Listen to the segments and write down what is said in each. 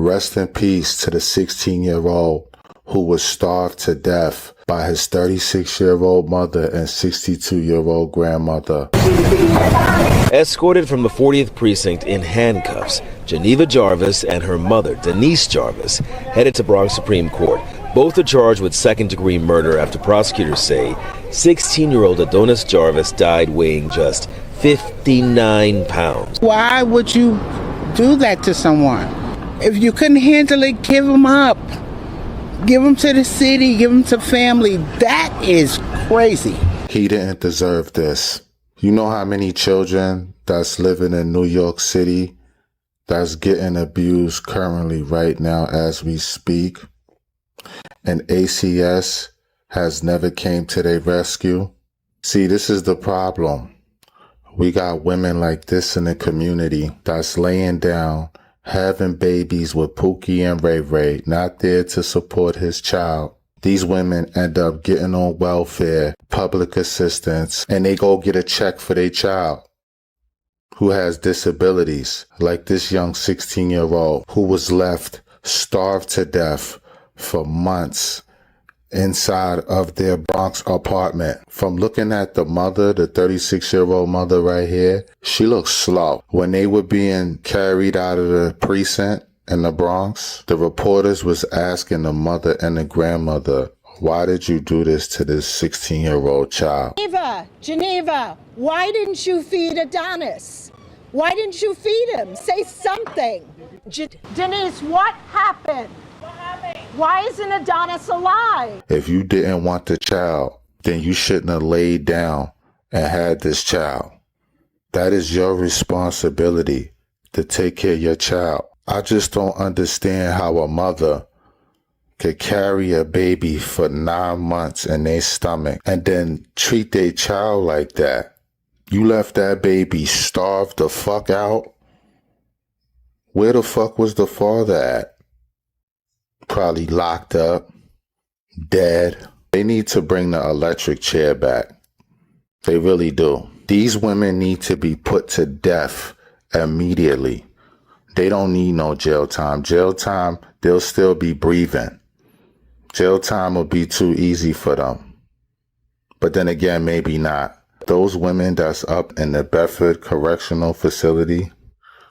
Rest in peace to the 16-year-old who was starved to death by his 36-year-old mother and 62-year-old grandmother. Escorted from the 40th precinct in handcuffs, Geneva Jarvis and her mother, Denise Jarvis, headed to Bronx Supreme Court. Both are charged with second-degree murder after prosecutors say 16-year-old Adonis Jarvis died weighing just 59 pounds. Why would you do that to someone? If you couldn't handle it, give them up. Give them to the city, give them to family. That is crazy. He didn't deserve this. You know how many children that's living in New York City that's getting abused currently right now as we speak? And ACS has never came to their rescue. See, this is the problem. We got women like this in the community that's laying down, having babies with Pookie and Ray Ray, not there to support his child. These women end up getting on welfare, public assistance, and they go get a check for their child who has disabilities, like this young 16-year-old who was left starved to death for months inside of their Bronx apartment. From looking at the mother, the 36-year-old mother right here, she looks slow. When they were being carried out of the precinct in the Bronx, the reporters was asking the mother and the grandmother, why did you do this to this 16-year-old child? Geneva, why didn't you feed Adonis? Why didn't you feed him? Say something. Denise, what happened? Why isn't Adonis alive? If you didn't want the child, then you shouldn't have laid down and had this child. That is your responsibility to take care of your child. I just don't understand how a mother could carry a baby for 9 months in their stomach and then treat their child like that. You left that baby starved the fuck out? Where the fuck was the father at? Probably locked up, dead. They need to bring the electric chair back. They really do. These women need to be put to death immediately. They don't need no jail time. Jail time, they'll still be breathing. Jail time will be too easy for them. But then again, maybe not. Those women that's up in the Bedford Correctional Facility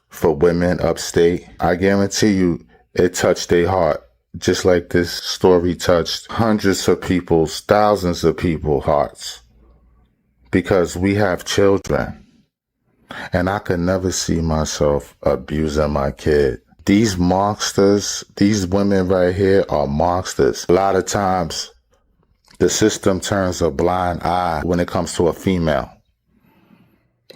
for women upstate, I guarantee you it touched their heart. Just like this story touched hundreds of people's, thousands of people's hearts. Because we have children. And I could never see myself abusing my kid. These monsters, these women right here are monsters. A lot of times, the system turns a blind eye when it comes to a female.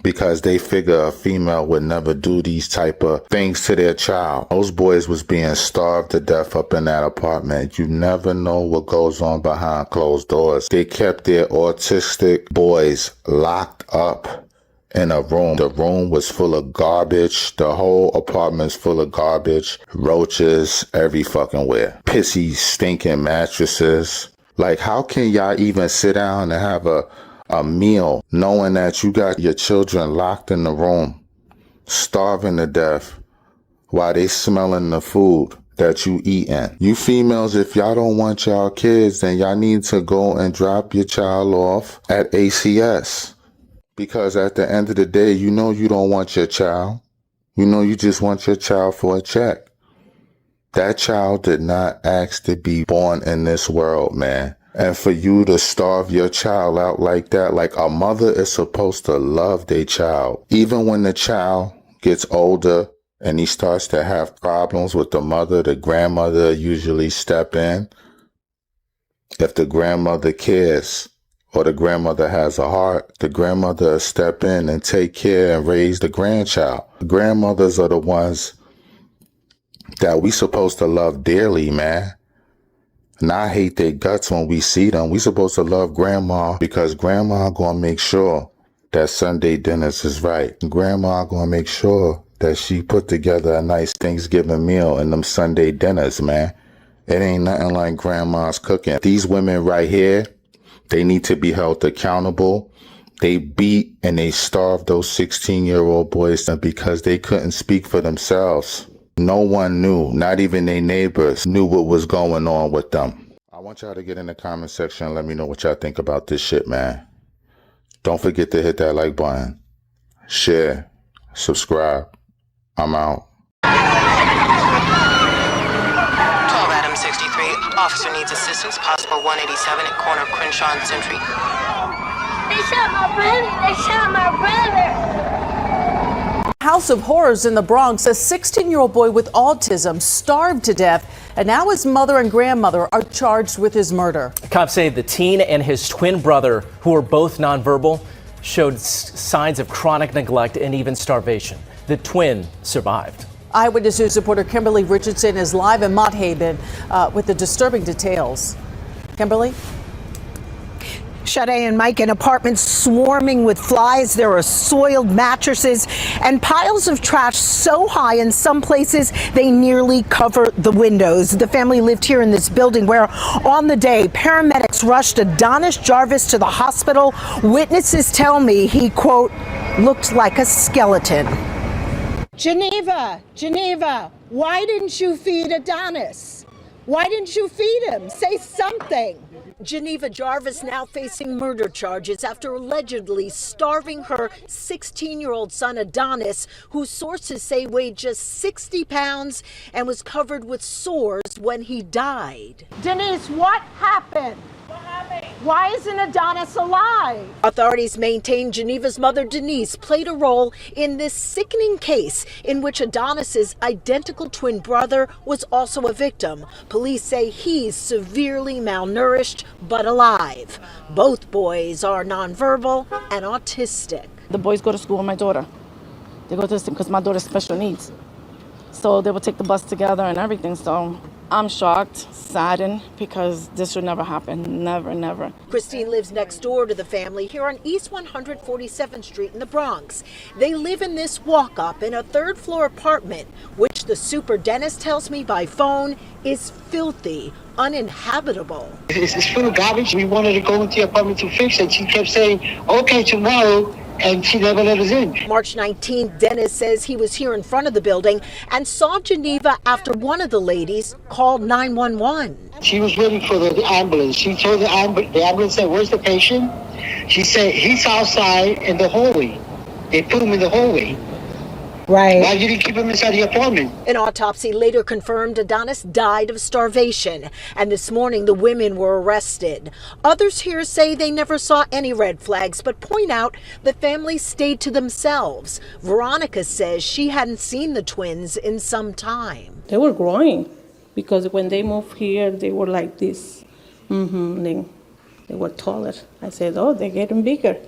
Because they figure a female would never do these type of things to their child. Those boys was being starved to death up in that apartment. You never know what goes on behind closed doors. They kept their autistic boys locked up in a room. The room was full of garbage. The whole apartment's full of garbage. Roaches every fucking where. Pissy, stinking mattresses. Like, how can y'all even sit down and have a meal knowing that you got your children locked in the room, starving to death while they smelling the food that you eating? You females, if y'all don't want y'all kids, then y'all need to go and drop your child off at ACS. Because at the end of the day, you know you don't want your child. You know you just want your child for a check. That child did not ask to be born in this world, man. And for you to starve your child out like that, like a mother is supposed to love their child. Even when the child gets older and he starts to have problems with the mother, the grandmother usually step in. If the grandmother cares or the grandmother has a heart, the grandmother will step in and take care and raise the grandchild. Grandmothers are the ones that we supposed to love dearly, man. Not hate their guts when we see them. We supposed to love grandma because grandma gonna make sure that Sunday dinners is right. Grandma gonna make sure that she put together a nice Thanksgiving meal in them Sunday dinners, man. It ain't nothing like grandma's cooking. These women right here, they need to be held accountable. They beat and they starved those 16-year-old boys because they couldn't speak for themselves. No one knew, not even their neighbors knew what was going on with them. I want y'all to get in the comment section and let me know what y'all think about this shit, man. Don't forget to hit that like button, share, subscribe. I'm out. 12 Adam 63. Officer needs assistance. Possible 187 at corner of Crenshaw and Century. They shot my brother. They shot my brother. House of Horrors in the Bronx. A 16-year-old boy with autism starved to death, and now his mother and grandmother are charged with his murder. Cops say the teen and his twin brother, who are both nonverbal, showed signs of chronic neglect and even starvation. The twin survived. Eyewitness News reporter Kimberly Richardson is live in Mott Haven with the disturbing details. Kimberly? Sade and Mike, an apartment swarming with flies. There are soiled mattresses and piles of trash so high in some places they nearly cover the windows. The family lived here in this building where on the day paramedics rushed Adonis Jarvis to the hospital. Witnesses tell me he, quote, looked like a skeleton. Geneva, why didn't you feed Adonis? Why didn't you feed him? Say something. Geneva Jarvis now facing murder charges after allegedly starving her 16-year-old son Adonis, who sources say weighed just 60 pounds and was covered with sores when he died. Denise, what happened? Why isn't Adonis alive? Authorities maintain Geneva's mother, Denise, played a role in this sickening case in which Adonis's identical twin brother was also a victim. Police say he's severely malnourished but alive. Both boys are nonverbal and autistic. The boys go to school with my daughter. They go to the because my daughter's special needs. So they will take the bus together and everything. So I'm shocked, saddened, because this should never happen. Never, never. Christine lives next door to the family here on East 147th Street in the Bronx. They live in this walk-up in a third-floor apartment, which the super dentist tells me by phone is filthy, uninhabitable. It's full of garbage. We wanted to go into the apartment to fix it. She kept saying, okay, tomorrow. And she never let us in. March 19th, Dennis says he was here in front of the building and saw Geneva after one of the ladies called 911. She was waiting for the ambulance. She told the ambulance said, where's the patient? She said, he's outside in the hallway. They put him in the hallway. Right. Why did you keep him inside the apartment? An autopsy later confirmed Adonis died of starvation, and this morning the women were arrested. Others here say they never saw any red flags, but point out the family stayed to themselves. Veronica says she hadn't seen the twins in some time. They were growing because when they moved here, they were like this. They were taller. I said, oh, they're getting bigger.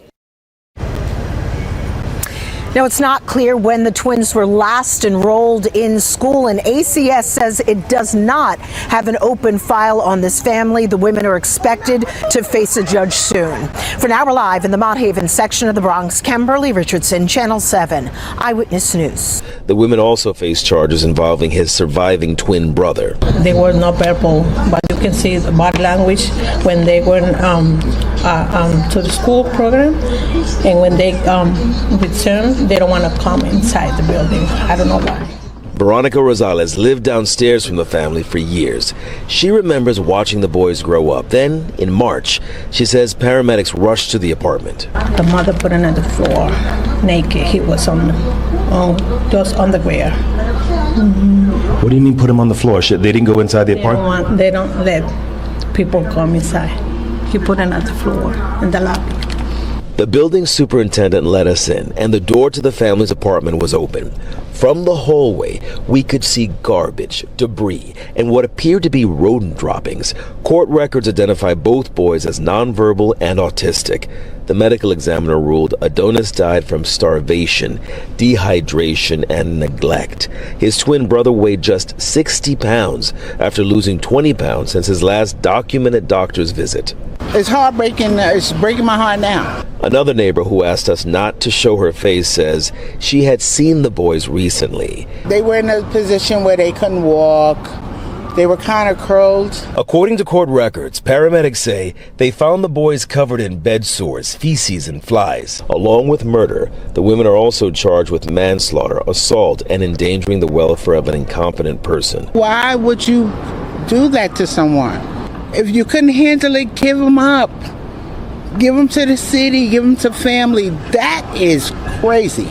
Now, it's not clear when the twins were last enrolled in school, and ACS says it does not have an open file on this family. The women are expected to face a judge soon. For now, we're live in the Mott Haven section of the Bronx. Kimberly Richardson, Channel 7, Eyewitness News. The women also face charges involving his surviving twin brother. They were not verbal, but you can see the body language when they went to the school program, and when they returned, they don't want to come inside the building. I don't know why. Veronica Rosales lived downstairs from the family for years. She remembers watching the boys grow up. Then, in March, she says paramedics rushed to the apartment. The mother put him on the floor, naked. He was just on the ground. What do you mean put him on the floor? They didn't go inside the apartment? They don't let people come inside. He put him on the floor in the lobby. The building superintendent let us in, and the door to the family's apartment was open. From the hallway, we could see garbage, debris, and what appeared to be rodent droppings. Court records identify both boys as nonverbal and autistic. The medical examiner ruled Adonis died from starvation, dehydration, and neglect. His twin brother weighed just 60 pounds after losing 20 pounds since his last documented doctor's visit. It's heartbreaking. It's breaking my heart now. Another neighbor who asked us not to show her face says she had seen the boys recently. They were in a position where they couldn't walk. They were kind of curled. According to court records, paramedics say they found the boys covered in bed sores, feces, and flies. Along with murder, the women are also charged with manslaughter, assault, and endangering the welfare of an incompetent person. Why would you do that to someone? If you couldn't handle it, give them up. Give them to the city, give them to family. That is crazy.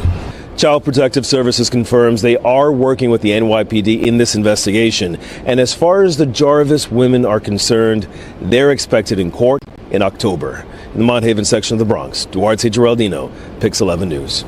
Child Protective Services confirms they are working with the NYPD in this investigation. And as far as the Jarvis women are concerned, they're expected in court in October. In the Mont Haven section of the Bronx, Duarte Geraldino, Pix 11 News.